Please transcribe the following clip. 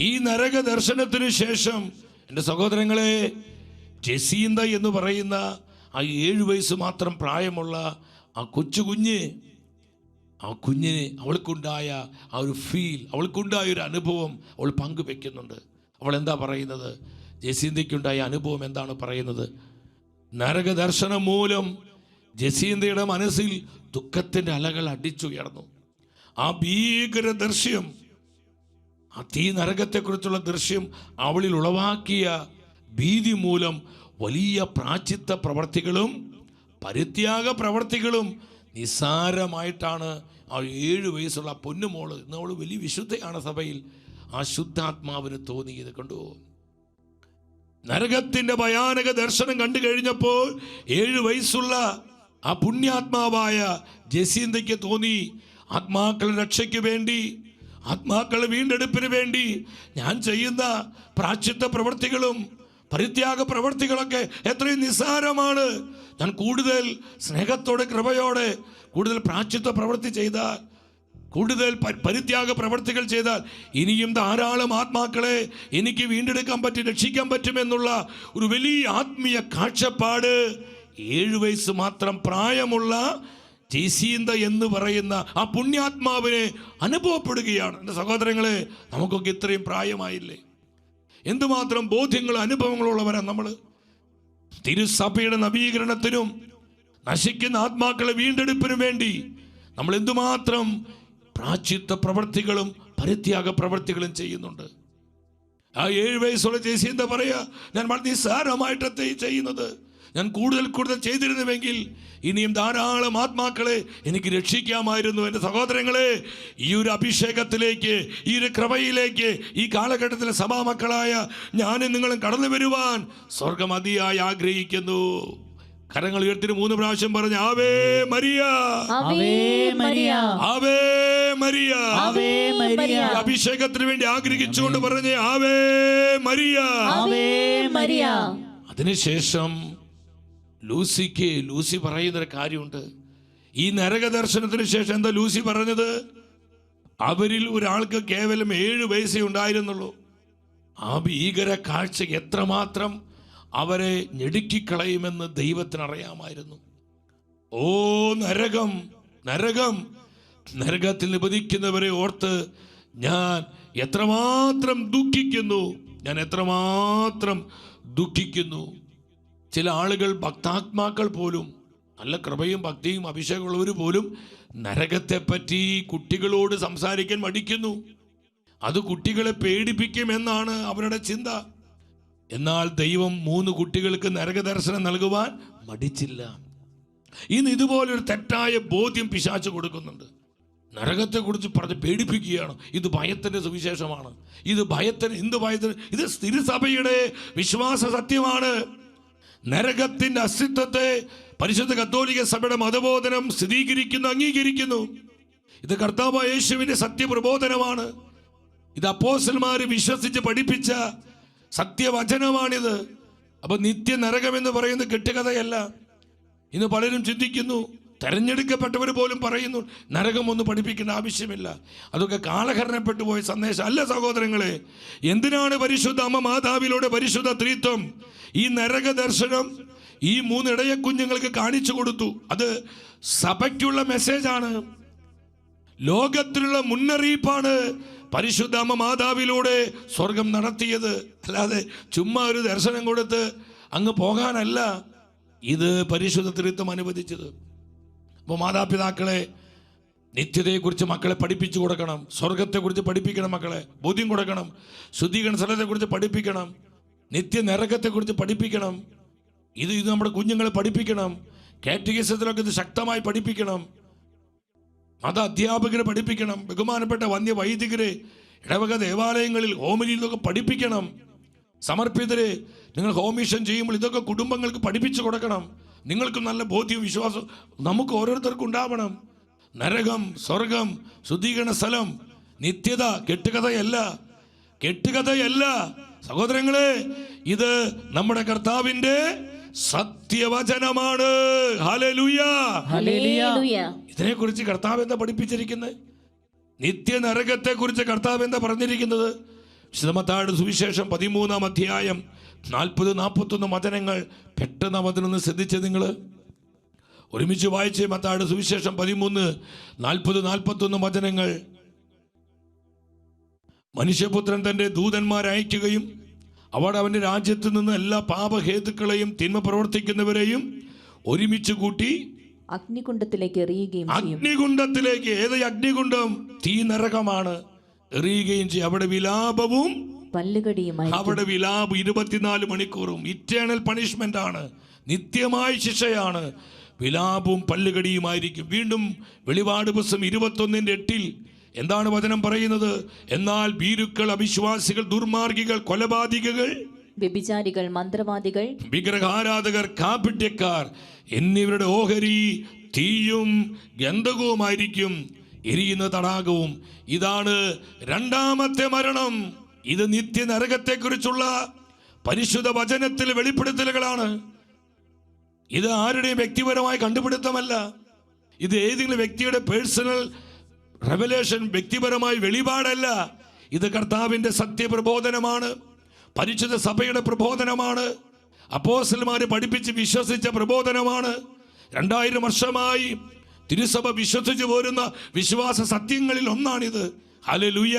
ഈ നരക ദർശനത്തിനു ശേഷം എൻ്റെ സഹോദരങ്ങളെ, ജസീന്ത എന്ന് പറയുന്ന ആ 7 വയസ്സ് മാത്രം പ്രായമുള്ള ആ കുഞ്ഞിന് അവൾക്കുണ്ടായ ആ ഒരു ഫീൽ, അവൾക്കുണ്ടായ ഒരു അനുഭവം അവൾ പങ്കുവെക്കുന്നുണ്ട്. അവൾ എന്താ പറയുന്നത്? ജസീന്തയ്ക്കുണ്ടായ അനുഭവം എന്താണ് പറയുന്നത്? നരകദർശനം മൂലം ജസീന്തയുടെ മനസ്സിൽ ദുഃഖത്തിൻ്റെ അലകൾ അടിച്ചുയർന്നു. ആ ഭീകര ദൃശ്യം, ആ തീ നരകത്തെക്കുറിച്ചുള്ള ദൃശ്യം അവളിൽ ഉളവാക്കിയ ഭീതി മൂലം വലിയ പ്രായശ്ചിത്ത പ്രവർത്തികളും പരിത്യാഗ പ്രവർത്തികളും നിസ്സാരമായിട്ടാണ് ആ 7 വയസ്സുള്ള പൊന്നുമോള്, ഇന്ന് അവൾ വലിയ വിശുദ്ധയാണ് സഭയിൽ, ആ ശുദ്ധാത്മാവിന് തോന്നിയത് കണ്ടു. നരകത്തിൻ്റെ ഭയാനക ദർശനം കണ്ടു കഴിഞ്ഞപ്പോൾ 7 വയസ്സുള്ള ആ പുണ്യാത്മാവായ ജസീന്തയ്ക്ക് തോന്നി, ആത്മാക്കളുടെ രക്ഷയ്ക്ക് വേണ്ടി, ആത്മാക്കളുടെ വീണ്ടെടുപ്പിന് വേണ്ടി ഞാൻ ചെയ്യുന്ന പ്രായശ്ചിത്ത പ്രവർത്തികളും പരിത്യാഗ പ്രവർത്തികളൊക്കെ എത്രയും നിസ്സാരമാണ്. ഞാൻ കൂടുതൽ സ്നേഹത്തോടെ കൃപയോടെ കൂടുതൽ പ്രായശ്ചിത്ത പ്രവൃത്തി ചെയ്താൽ, കൂടുതൽ പരിത്യാഗ പ്രവർത്തികൾ ചെയ്താൽ ഇനിയും ധാരാളം ആത്മാക്കളെ എനിക്ക് വീണ്ടെടുക്കാൻ പറ്റും, രക്ഷിക്കാൻ പറ്റുമെന്നുള്ള ഒരു വലിയ ആത്മീയ കാഴ്ചപ്പാട് 7 വയസ്സ് മാത്രം പ്രായമുള്ള ജസീന്ത എന്ന് പറയുന്ന ആ പുണ്യാത്മാവിനെ അനുഭവപ്പെടുകയാണ്. എൻ്റെ സഹോദരങ്ങളെ, നമുക്കൊക്കെ ഇത്രയും പ്രായമായില്ലേ? എന്തുമാത്രം ബോധ്യങ്ങൾ അനുഭവങ്ങളുള്ളവരാണ് നമ്മൾ. തിരുസഭയുടെ നവീകരണത്തിനും നശിക്കുന്ന ആത്മാക്കളെ വീണ്ടെടുപ്പിനും വേണ്ടി നമ്മൾ എന്തുമാത്രം പ്രായശ്ചിത്ത പ്രവർത്തികളും പരിത്യാഗ പ്രവർത്തികളും ചെയ്യുന്നുണ്ട്. ആ 7 വയസ്സുള്ള ജസീന്ത പറയാ, ഞാൻ വളരെ നിസ്സാരമായിട്ടത്തെ ചെയ്യുന്നത്, ഞാൻ കൂടുതൽ ചെയ്തിരുന്നുവെങ്കിൽ ഇനിയും ധാരാളം ആത്മാക്കളെ എനിക്ക് രക്ഷിക്കാമായിരുന്നു. എൻ്റെ സഹോദരങ്ങളെ, ഈ ഒരു അഭിഷേകത്തിലേക്ക്, ഈ ഒരു കൃപയിലേക്ക് ഈ കാലഘട്ടത്തിലെ സഭാമക്കളായ ഞാനും നിങ്ങളും കടന്നു വരുവാൻ സ്വർഗം അതിയായി ആഗ്രഹിക്കുന്നു. കരങ്ങൾ ഉയർത്തി 3 പ്രാവശ്യം പറഞ്ഞ് Ave Maria, Ave Maria, Ave Maria. Ave Maria. അഭിഷേകത്തിന് വേണ്ടി ആഗ്രഹിച്ചുകൊണ്ട് പറഞ്ഞ് ആവേ മരിയ, ആവേ മരിയ. അതിനുശേഷം ലൂസി പറയുന്നൊരു കാര്യമുണ്ട്. ഈ നരക ദർശനത്തിന് ശേഷം എന്താ ലൂസി പറഞ്ഞത്? അവരിൽ ഒരാൾക്ക് കേവലം 7 വയസ്സേ ഉണ്ടായിരുന്നുള്ളൂ. ആ ഭീകര കാഴ്ച എത്രമാത്രം അവരെ ഞെടുക്കിക്കളയുമെന്ന് ദൈവത്തിന് അറിയാമായിരുന്നു. ഓ നരകം, നരകം, നരകത്തിൽ നിപതിക്കുന്നവരെ ഓർത്ത് ഞാൻ എത്രമാത്രം ദുഃഖിക്കുന്നു, ഞാൻ എത്രമാത്രം ദുഃഖിക്കുന്നു. ചില ആളുകൾ, ഭക്താത്മാക്കൾ പോലും, നല്ല കൃപയും ഭക്തിയും അഭിഷേകമുള്ളവർ പോലും നരകത്തെപ്പറ്റി കുട്ടികളോട് സംസാരിക്കാൻ മടിക്കുന്നു. അത് കുട്ടികളെ പേടിപ്പിക്കുമെന്നാണ് അവരുടെ ചിന്ത. എന്നാൽ ദൈവം 3 കുട്ടികൾക്ക് നരകദർശനം നൽകുവാൻ മടിച്ചില്ല. ഇന്ന് ഇതുപോലൊരു തെറ്റായ ബോധ്യം പിശാച് കൊടുക്കുന്നുണ്ട്. നരകത്തെക്കുറിച്ച് പറഞ്ഞ് പേടിപ്പിക്കുകയാണ്. ഇത് ഭയത്തിൻ്റെ സുവിശേഷമാണ്. ഇത് ഭയത്തിന്, എന്ത് ഭയത്തിന്? ഇത് തിരുസഭയുടെ വിശ്വാസ സത്യമാണ്. നരകത്തിൻ്റെ അസ്തിത്വത്തെ പരിശുദ്ധ കത്തോലിക്ക സഭയുടെ മതബോധനം സ്ഥിരീകരിക്കുന്നു, അംഗീകരിക്കുന്നു. ഇത് കർത്താവായ യേശുവിൻ്റെ സത്യപ്രബോധനമാണ്. ഇത് അപ്പോസ്തലന്മാർ വിശ്വസിച്ച് പഠിപ്പിച്ച സത്യവചനമാണിത്. അപ്പൊ നിത്യ നരകമെന്ന് പറയുന്നത് കെട്ടുകഥയല്ല. ഇന്ന് പലരും ചിന്തിക്കുന്നു, തെരഞ്ഞെടുക്കപ്പെട്ടവർ പോലും പറയുന്നു നരകം ഒന്നും പഠിപ്പിക്കേണ്ട ആവശ്യമില്ല, അതൊക്കെ കാലഹരണപ്പെട്ടു പോയ സന്ദേശം അല്ല. സഹോദരങ്ങളെ, എന്തിനാണ് പരിശുദ്ധ അമ്മ മാതാവിലൂടെ പരിശുദ്ധ ത്രിത്വം ഈ നരക ദർശനം ഈ 3 ഇടയ കുഞ്ഞുങ്ങൾക്ക് കാണിച്ചു കൊടുത്തു? അത് സഭയ്ക്കുള്ള മെസ്സേജാണ്, ലോകത്തിലുള്ള മുന്നറിയിപ്പാണ്. പരിശുദ്ധ അമ്മ മാതാവിലൂടെ സ്വർഗം നടത്തിയത് അല്ലാതെ ചുമ്മാ ഒരു ദർശനം കൊടുത്ത് അങ്ങ് പോകാനല്ല ഇത് പരിശുദ്ധ ത്രിത്വം അനുവദിച്ചത്. അപ്പോൾ മാതാപിതാക്കളെ, നിത്യതയെക്കുറിച്ച് മക്കളെ പഠിപ്പിച്ചു കൊടുക്കണം, സ്വർഗത്തെക്കുറിച്ച് പഠിപ്പിക്കണം, മക്കളെ ബോധ്യം കൊടുക്കണം, ശുദ്ധീകരണ സ്ഥലത്തെക്കുറിച്ച് പഠിപ്പിക്കണം, നിത്യ നരകത്തെക്കുറിച്ച് പഠിപ്പിക്കണം. ഇത് നമ്മുടെ കുഞ്ഞുങ്ങളെ പഠിപ്പിക്കണം. കാറ്റഗിസത്തിലൊക്കെ ഇത് ശക്തമായി പഠിപ്പിക്കണം. മത അധ്യാപകരെ പഠിപ്പിക്കണം. ബഹുമാനപ്പെട്ട വന്യ വൈദികരെ ഇടവക ദേവാലയങ്ങളിൽ ഹോമിലിയിൽ ഇതൊക്കെ പഠിപ്പിക്കണം. സമർപ്പിതരെ, നിങ്ങൾ ഹോമിഷൻ ചെയ്യുമ്പോൾ ഇതൊക്കെ കുടുംബങ്ങൾക്ക് പഠിപ്പിച്ചു കൊടുക്കണം. നിങ്ങൾക്ക് നല്ല ബോധ്യവും വിശ്വാസവും നമുക്ക് ഓരോരുത്തർക്കും ഉണ്ടാവണം. നരകം, സ്വർഗം, ശുദ്ധീകരണ സ്ഥലം, നിത്യത കെട്ടുകഥയല്ല, കെട്ടുകഥയല്ല. സഹോദരങ്ങളെ, ഇത് നമ്മുടെ കർത്താവിന്റെ സത്യവചനമാണ്. Hallelujah, hallelujah. ഇതിനെക്കുറിച്ച് കർത്താവ് എന്താ പഠിപ്പിച്ചിരിക്കുന്നത്? നിത്യ നരകത്തെ കുറിച്ച് കർത്താവ് എന്താ പറഞ്ഞിരിക്കുന്നത്? മത്തായിയുടെ സുവിശേഷം 13-ാം അധ്യായം 40-41 വചനങ്ങൾ പെട്ടെന്ന് വചനൊന്ന് ശ്രദ്ധിച്ച് നിങ്ങൾ ഒരുമിച്ച് വായിച്ച്. മത്തായിയുടെ സുവിശേഷം 13:40-41 വചനങ്ങൾ. മനുഷ്യപുത്രൻ തൻ്റെ ദൂതന്മാരെ അയക്കുകയും അവർ അവൻ്റെ രാജ്യത്ത് നിന്ന് എല്ലാ പാപഹേതുക്കളെയും തിന്മ പ്രവർത്തിക്കുന്നവരെയും ഒരുമിച്ച് കൂട്ടി അഗ്നികുണ്ഡത്തിലേക്ക് എറിയുകയും ചെയ്യും. അഗ്നികുണ്ഡത്തിലേക്ക്. ഏത് അഗ്നികുണ്ഡം? തീ നരകമാണ്. എറിയുകയും ചെയ്യും. അവിടെ വിലാപവും പല്ലുകടിയുമായി. അവിടെ വിലാപം 24 മണിക്കൂറും. ഇറ്റേണൽ പണിഷ്മെന്റ് ആണ്, നിത്യമായ ശിക്ഷയാണ്. വിലാപവും പല്ലുകടിയുമായിരിക്കും. വീണ്ടും വെളിപാട് പുസ്തകം 21:8 എന്താണ് വചനം പറയുന്നത്? എന്നാൽ ഭീരുക്കൾ, അവിശ്വാസികൾ, ദുർമാർഗികൾ, കൊലപാതകികൾ, വ്യഭിചാരികൾ, മന്ത്രവാദികൾ, വിഗ്രഹാരാധകർ, കാപട്യക്കാർ എന്നിവരുടെ ഓഹരി തീയും ഗന്ധകവുമായിരിക്കും, എരിയുന്ന തടാകവും. ഇതാണ് രണ്ടാമത്തെ മരണം. ഇത് നിത്യ നരകത്തെക്കുറിച്ചുള്ള പരിശുദ്ധ വചനത്തിൽ വെളിപ്പെടുത്തലുകളാണ്. ഇത് ആരുടെയും വ്യക്തിപരമായ കണ്ടുപിടുത്തമല്ല. ഇത് ഏതെങ്കിലും വ്യക്തിയുടെ പേഴ്സണൽ റെവലേഷൻ, വ്യക്തിപരമായ വെളിപാടല്ല. ഇത് കർത്താവിൻ്റെ സത്യപ്രബോധനമാണ്, പരിശുദ്ധ സഭയുടെ പ്രബോധനമാണ്, അപ്പോസ്തലന്മാരെ പഠിപ്പിച്ച് വിശ്വസിച്ച പ്രബോധനമാണ്. 2000 വർഷമായി തിരുസഭ വിശ്വസിച്ചു പോരുന്ന വിശ്വാസ സത്യങ്ങളിൽ ഒന്നാണിത്. ഹല്ലേലൂയ.